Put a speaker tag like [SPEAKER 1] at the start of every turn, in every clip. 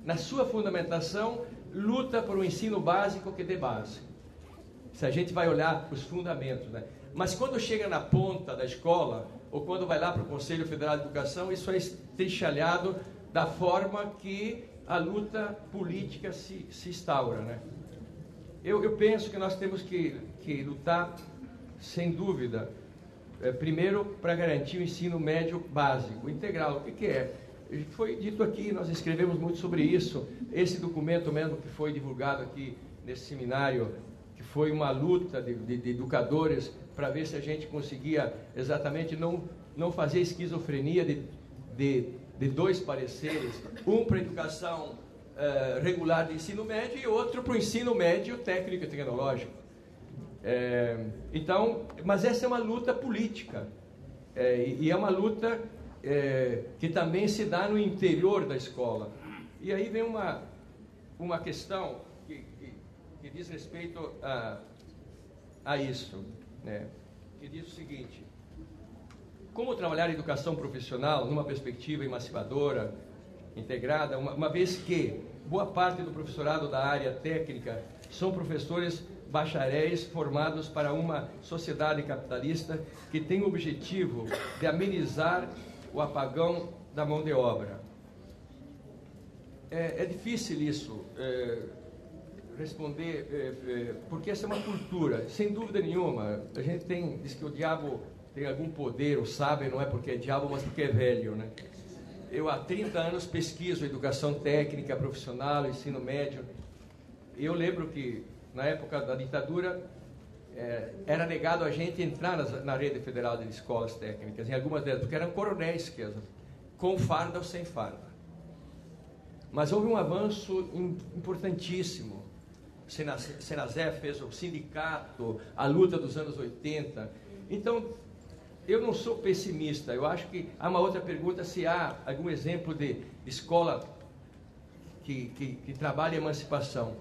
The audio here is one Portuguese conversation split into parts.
[SPEAKER 1] na sua fundamentação, luta por um ensino básico que dê base. Se a gente vai olhar os fundamentos, né? Mas quando chega na ponta da escola, ou quando vai lá para o Conselho Federal de Educação, isso é estrichalhado da forma que a luta política se instaura, né? Eu penso que nós temos que lutar, sem dúvida, primeiro para garantir o ensino médio básico, integral. O que é? Foi dito aqui, nós escrevemos muito sobre isso. Esse documento mesmo que foi divulgado aqui nesse seminário, que foi uma luta de educadores para ver se a gente conseguia exatamente não fazer esquizofrenia de dois pareceres, um para a educação regular de ensino médio e outro para o ensino médio técnico e tecnológico. Então, mas essa é uma luta política, e é uma luta que também se dá no interior da escola. E aí vem uma questão que diz respeito a isso, né? Que diz o seguinte: como trabalhar a educação profissional numa perspectiva emancipadora, integrada, uma vez que boa parte do professorado da área técnica são professores bacharéis formados para uma sociedade capitalista que tem o objetivo de amenizar o apagão da mão de obra. É difícil isso, responder, porque essa é uma cultura, sem dúvida nenhuma. A gente diz que o diabo tem algum poder, ou sabe, não é porque é diabo, mas porque é velho, né? Eu há 30 anos pesquiso educação técnica, profissional, ensino médio. E eu lembro que na época da ditadura era negado a gente entrar na rede federal de escolas técnicas, em algumas delas, porque eram coronéis, com farda ou sem farda. Mas houve um avanço importantíssimo. Senasef fez o sindicato, a luta dos anos 80. Então, eu não sou pessimista. Eu acho que há uma outra pergunta, se há algum exemplo de escola que trabalha a emancipação.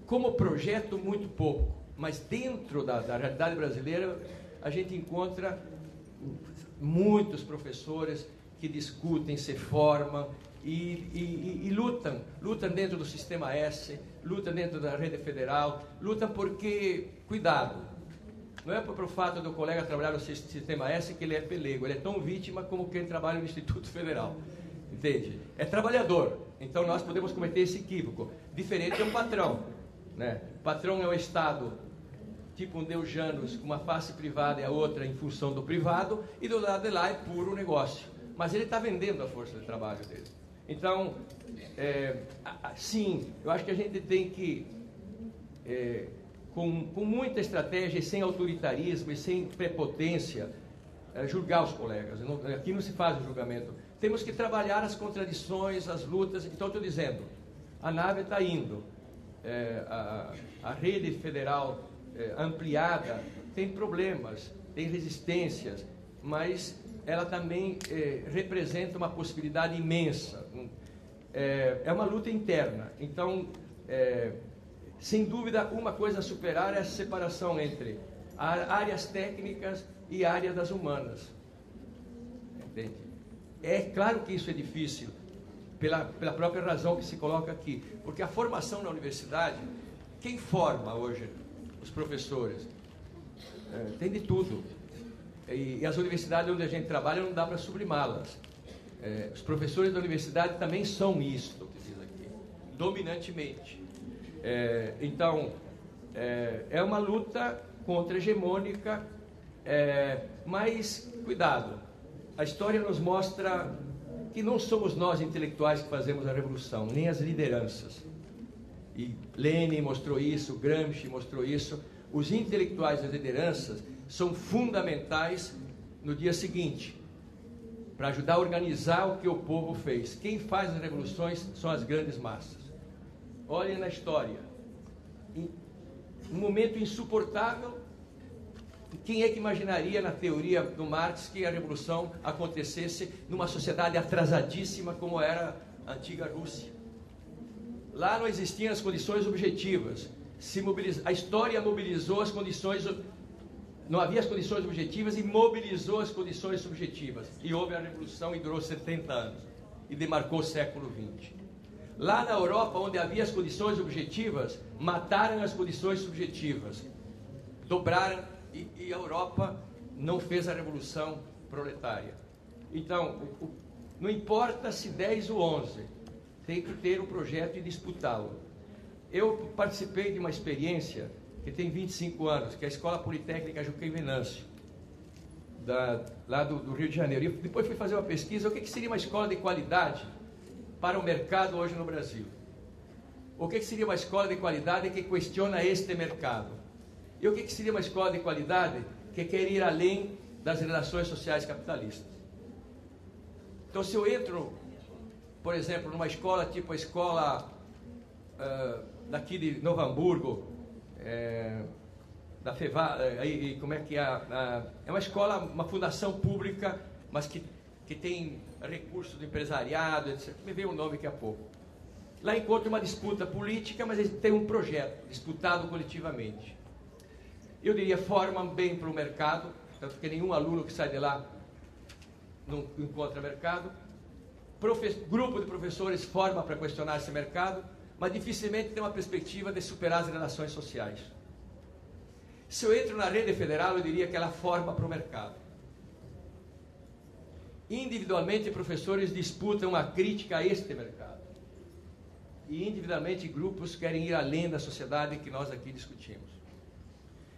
[SPEAKER 1] Como projeto, muito pouco. Mas dentro da realidade brasileira, a gente encontra muitos professores que discutem, se formam e lutam dentro do Sistema S, lutam dentro da rede federal, lutam porque, cuidado, não é por fato do colega trabalhar no Sistema S que ele é pelego, ele é tão vítima como quem trabalha no Instituto Federal, entende? É trabalhador, então nós podemos cometer esse equívoco. Diferente é um patrão, né? O patrão é o Estado, tipo um Deus Janus, com uma face privada e a outra em função do privado, e do lado de lá é puro negócio. Mas ele está vendendo a força de trabalho dele. Então, sim, eu acho que a gente tem que, com muita estratégia e sem autoritarismo e sem prepotência, julgar os colegas. Aqui não se faz o julgamento. Temos que trabalhar as contradições, as lutas. Então, estou dizendo, a nave está indo. A rede federal ampliada tem problemas, tem resistências, mas ela também representa uma possibilidade imensa. É uma luta interna. Então, sem dúvida, uma coisa a superar é a separação entre áreas técnicas e áreas das humanas. Entende? É claro que isso é difícil, pela própria razão que se coloca aqui. Porque a formação na universidade, quem forma hoje os professores? Tem de tudo. E as universidades onde a gente trabalha não dá para sublimá-las. Os professores da universidade também são isto, que diz aqui, dominantemente. Então, é uma luta contra-hegemônica, mas, cuidado, a história nos mostra que não somos nós intelectuais que fazemos a revolução, nem as lideranças. E Lenin mostrou isso, Gramsci mostrou isso. Os intelectuais e as lideranças são fundamentais no dia seguinte, para ajudar a organizar o que o povo fez. Quem faz as revoluções são as grandes massas. Olhem na história. Um momento insuportável. Quem é que imaginaria na teoria do Marx que a revolução acontecesse numa sociedade atrasadíssima como era a antiga Rússia? Lá não existiam as condições objetivas. A história mobilizou as condições, não havia as condições objetivas e mobilizou as condições subjetivas. E houve a revolução e durou 70 anos. E demarcou o século XX. Lá na Europa, onde havia as condições objetivas, mataram as condições subjetivas. Dobraram e a Europa não fez a revolução proletária. Então, não importa se 10 ou 11, tem que ter um projeto e disputá-lo. Eu participei de uma experiência que tem 25 anos, que é a Escola Politécnica Joaquim Venâncio, lá do Rio de Janeiro. E depois fui fazer uma pesquisa, o que seria uma escola de qualidade para o mercado hoje no Brasil? O que seria uma escola de qualidade que questiona este mercado? E o que seria uma escola de qualidade que quer ir além das relações sociais capitalistas? Então, se eu entro, por exemplo, numa escola tipo a escola daqui de Novo Hamburgo, da FEVA, como é que é? É uma escola, uma fundação pública, mas que tem recursos do empresariado, etc. Me veio o nome daqui a pouco. Lá encontro uma disputa política, mas eles têm um projeto disputado coletivamente. Eu diria, forma bem para o mercado, tanto que nenhum aluno que sai de lá não encontra mercado. Grupo de professores forma para questionar esse mercado, mas dificilmente tem uma perspectiva de superar as relações sociais. Se eu entro na rede federal, eu diria que ela forma para o mercado. Individualmente, professores disputam uma crítica a este mercado. E individualmente, grupos querem ir além da sociedade que nós aqui discutimos.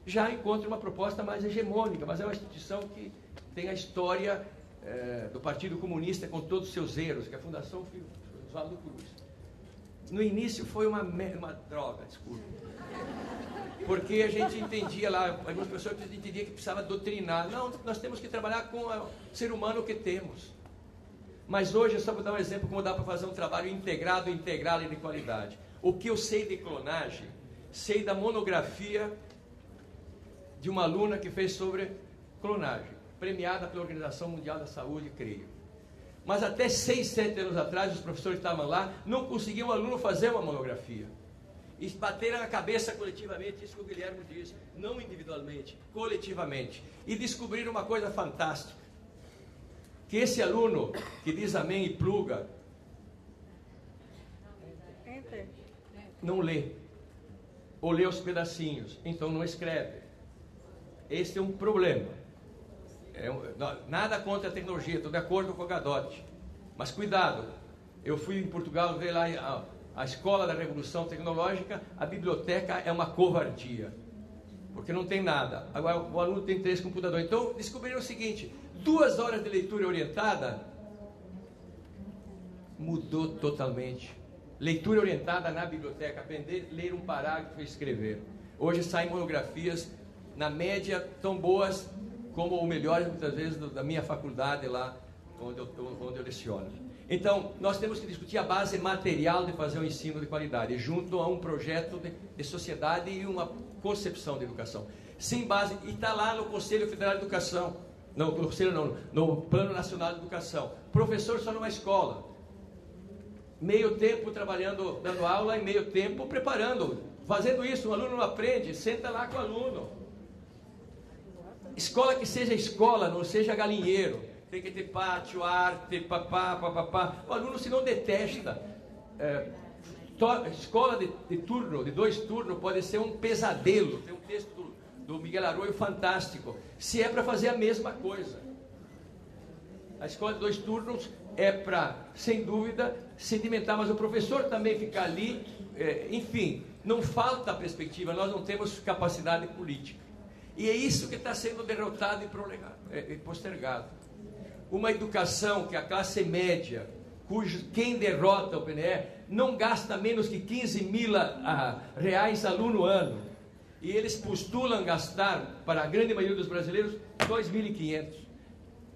[SPEAKER 1] Já encontro uma proposta mais hegemônica, mas é uma instituição que tem a história do Partido Comunista com todos os seus erros, que é a Fundação Oswaldo Cruz. No início foi uma droga, desculpa. Porque a gente entendia lá, algumas pessoas entendiam que precisava doutrinar. Não, nós temos que trabalhar com o ser humano que temos. Mas hoje, eu só vou dar um exemplo como dá para fazer um trabalho integrado e de qualidade. O que eu sei de clonagem, sei da monografia de uma aluna que fez sobre clonagem, premiada pela Organização Mundial da Saúde, creio. Mas até 6, 7 anos atrás, os professores que estavam lá não conseguiam o aluno fazer uma monografia. E bateram na cabeça coletivamente, isso que o Guilherme diz, não individualmente, coletivamente. E descobriram uma coisa fantástica, que esse aluno que diz amém e pluga, não lê, ou lê os pedacinhos, então não escreve. Esse é um problema. Nada contra a tecnologia, estou de acordo com o Gadotti, mas cuidado. Eu fui em Portugal ver lá a escola da Revolução Tecnológica, a biblioteca é uma covardia, porque não tem nada. Agora o aluno tem 3 computadores. Então descobriram o seguinte: 2 horas de leitura orientada mudou totalmente. Leitura orientada na biblioteca, aprender a ler um parágrafo e escrever. Hoje saem monografias, na média, tão boas como ou melhores, muitas vezes, da minha faculdade lá, onde eu leciono. Então, nós temos que discutir a base material de fazer um ensino de qualidade, junto a um projeto de sociedade e uma concepção de educação. Sem base, e está lá no Conselho Federal de Educação, no Plano Nacional de Educação. Professor só numa escola. Meio tempo trabalhando, dando aula, e meio tempo preparando. Fazendo isso, o aluno não aprende, senta lá com o aluno. Escola que seja escola, não seja galinheiro. Tem que ter pátio, arte, papá. O aluno se não detesta. Escola de turno, de 2 turnos, pode ser um pesadelo. Tem um texto do Miguel Arroyo fantástico. Se é para fazer a mesma coisa. A escola de 2 turnos é para, sem dúvida, sedimentar, mas o professor também ficar ali. Enfim, não falta perspectiva, nós não temos capacidade política. E é isso que está sendo derrotado e postergado. Uma educação que a classe média, quem derrota o PNE, não gasta menos que 15 mil reais aluno ano. E eles postulam gastar, para a grande maioria dos brasileiros, 2.500.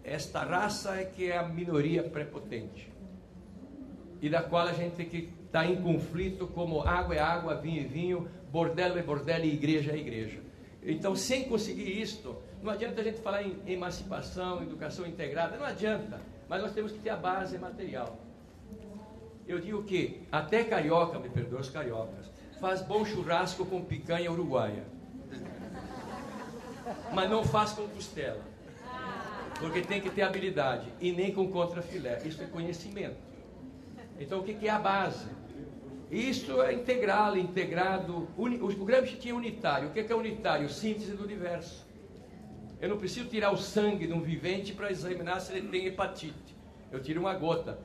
[SPEAKER 1] Esta raça é que é a minoria prepotente. E da qual a gente tem que estar em conflito, como água é água, vinho é vinho, bordel é bordel e igreja é igreja. Então, sem conseguir isto, não adianta a gente falar em emancipação, educação integrada, não adianta, mas nós temos que ter a base material. Eu digo que até carioca, me perdoa os cariocas, faz bom churrasco com picanha uruguaia, mas não faz com costela, porque tem que ter habilidade, e nem com contrafilé. Isso é conhecimento. Então, o que é a base? Isso é integral, integrado. O Gramsci tinha unitário. O que é unitário? Síntese do universo. Eu não preciso tirar o sangue de um vivente para examinar se ele tem hepatite. Eu tiro uma gota.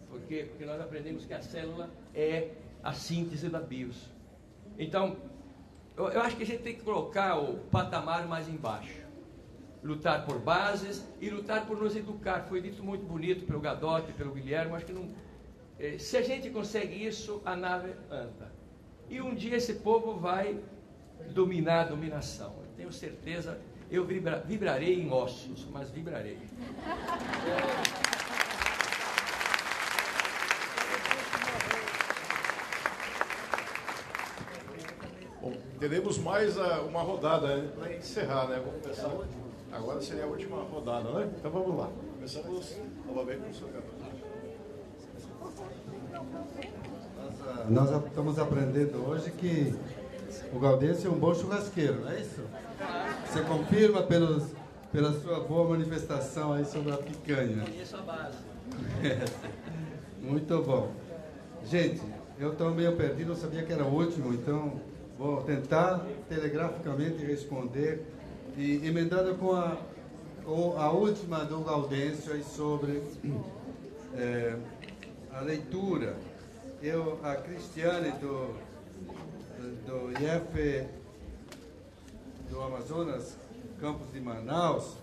[SPEAKER 1] Porque nós aprendemos que a célula é a síntese da bios. Então, eu acho que a gente tem que colocar o patamar mais embaixo. Lutar por bases e lutar por nos educar. Foi dito muito bonito pelo Gadotti, pelo Guilherme. Acho que não... Se a gente consegue isso, a nave anda. E um dia esse povo vai dominar a dominação. Eu tenho certeza, eu vibrarei em ossos, mas vibrarei.
[SPEAKER 2] Bom, teremos mais uma rodada para encerrar, né? Vamos começar. Agora seria a última rodada, né? Então vamos lá. Começamos novamente com o senhor Gadotti.
[SPEAKER 3] Nós estamos aprendendo hoje que o Gaudêncio é um bom churrasqueiro, não é isso? Você confirma pela sua boa manifestação aí sobre a picanha.
[SPEAKER 1] Conheço a base.
[SPEAKER 3] Muito bom. Gente, eu estou meio perdido, não sabia que era o último, então vou tentar telegraficamente responder e emendando com a última do Gaudêncio aí sobre a leitura. A Cristiane do IF do Amazonas, campus de Manaus,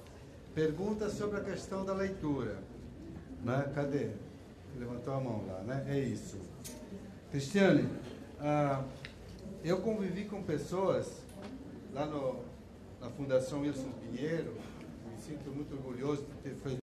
[SPEAKER 3] pergunta sobre a questão da leitura. Né? Cadê? Levantou a mão lá, né? É isso. Cristiane, eu convivi com pessoas lá na Fundação Wilson Pinheiro, me sinto muito orgulhoso de ter feito